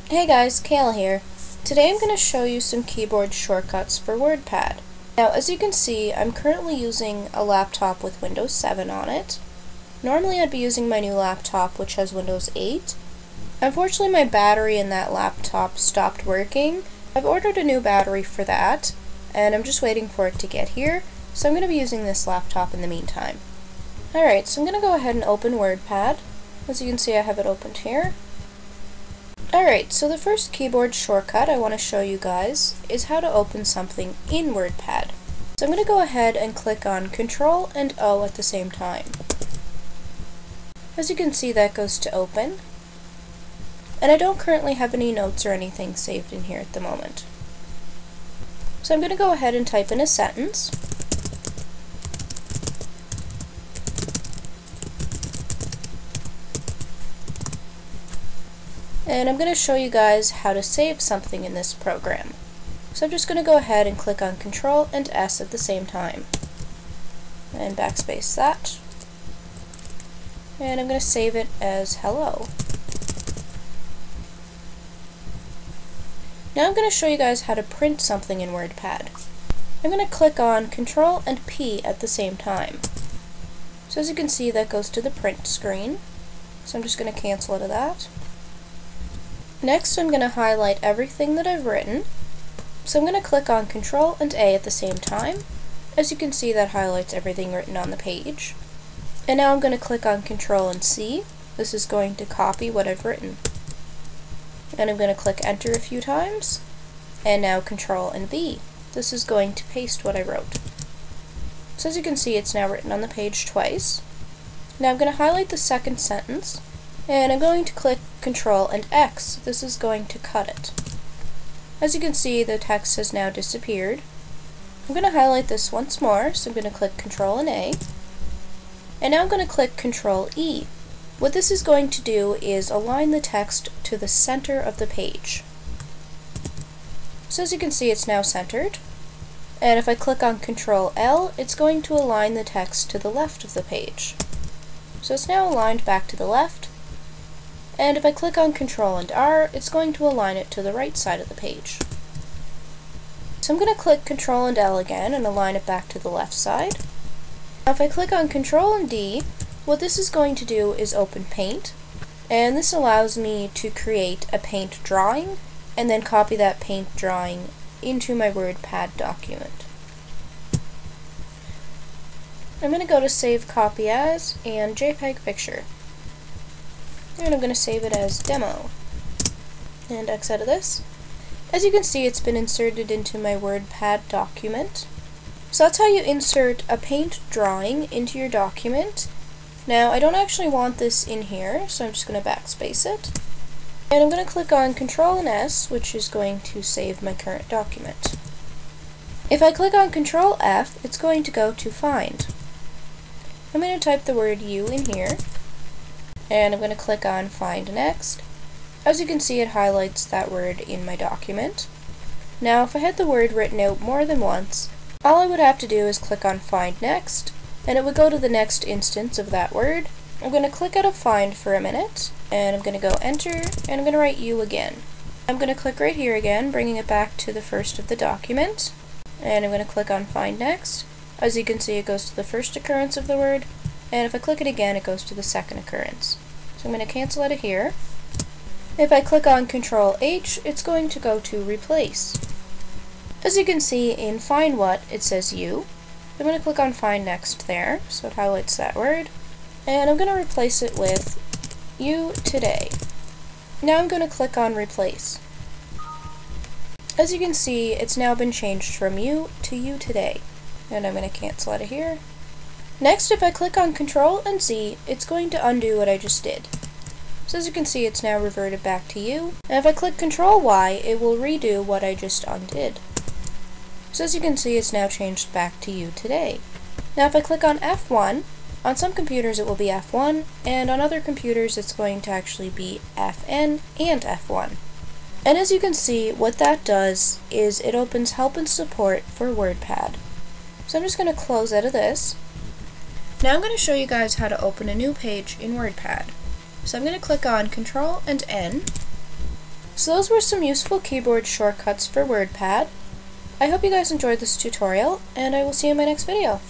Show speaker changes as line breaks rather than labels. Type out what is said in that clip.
Hey guys, Cayla here. Today I'm going to show you some keyboard shortcuts for Wordpad. Now as you can see, I'm currently using a laptop with Windows 7 on it. Normally I'd be using my new laptop which has Windows 8. Unfortunately my battery in that laptop stopped working. I've ordered a new battery for that, and I'm just waiting for it to get here, so I'm going to be using this laptop in the meantime. Alright, so I'm going to go ahead and open Wordpad. As you can see I have it opened here. Alright, so the first keyboard shortcut I want to show you guys is how to open something in Wordpad. So I'm going to go ahead and click on Ctrl and O at the same time. As you can see, that goes to open. And I don't currently have any notes or anything saved in here at the moment. So I'm going to go ahead and type in a sentence. And I'm going to show you guys how to save something in this program. So I'm just going to go ahead and click on Ctrl and S at the same time. And backspace that. And I'm going to save it as hello. Now I'm going to show you guys how to print something in Wordpad. I'm going to click on Ctrl and P at the same time. So as you can see, that goes to the print screen. So I'm just going to cancel out of that. Next, I'm going to highlight everything that I've written. So I'm going to click on Ctrl and A at the same time. As you can see, that highlights everything written on the page. And now I'm going to click on Ctrl and C. This is going to copy what I've written. And I'm going to click Enter a few times. And now Ctrl and V. This is going to paste what I wrote. So as you can see, it's now written on the page twice. Now I'm going to highlight the second sentence. And I'm going to click Ctrl and X. This is going to cut it. As you can see, the text has now disappeared. I'm going to highlight this once more, so I'm going to click Ctrl and A. And now I'm going to click Ctrl E. What this is going to do is align the text to the center of the page. So as you can see, it's now centered. And if I click on Ctrl L, it's going to align the text to the left of the page. So it's now aligned back to the left. And if I click on Ctrl and R, it's going to align it to the right side of the page. So I'm going to click Ctrl and L again and align it back to the left side. Now if I click on Ctrl and D, what this is going to do is open Paint, and this allows me to create a paint drawing and then copy that paint drawing into my Wordpad document. I'm going to go to Save Copy As and JPEG Picture. And I'm going to save it as demo. And X out of this. As you can see, it's been inserted into my Wordpad document. So that's how you insert a paint drawing into your document. Now, I don't actually want this in here, so I'm just going to backspace it. And I'm going to click on Ctrl and S, which is going to save my current document. If I click on Ctrl F, it's going to go to Find. I'm going to type the word U in here. And I'm going to click on Find Next. As you can see, it highlights that word in my document. Now if I had the word written out more than once, all I would have to do is click on Find Next, and it would go to the next instance of that word. I'm going to click out of Find for a minute, and I'm going to go Enter, and I'm going to write U again. I'm going to click right here again, bringing it back to the first of the document, and I'm going to click on Find Next. As you can see, it goes to the first occurrence of the word, and if I click it again, it goes to the second occurrence. So I'm going to cancel out of here. If I click on Ctrl H, it's going to go to Replace. As you can see in Find What, it says U. I'm going to click on Find Next there, so it highlights that word. And I'm going to replace it with U Today. Now I'm going to click on Replace. As you can see, it's now been changed from U to U Today. And I'm going to cancel out of here. Next, if I click on Ctrl and Z, it's going to undo what I just did. So as you can see, it's now reverted back to U. And if I click Ctrl Y, it will redo what I just undid. So as you can see, it's now changed back to U Today. Now if I click on F1, on some computers it will be F1, and on other computers it's going to actually be FN and F1. And as you can see, what that does is it opens help and support for Wordpad. So I'm just going to close out of this. Now I'm going to show you guys how to open a new page in Wordpad. So I'm going to click on Control and N. So those were some useful keyboard shortcuts for Wordpad. I hope you guys enjoyed this tutorial, and I will see you in my next video.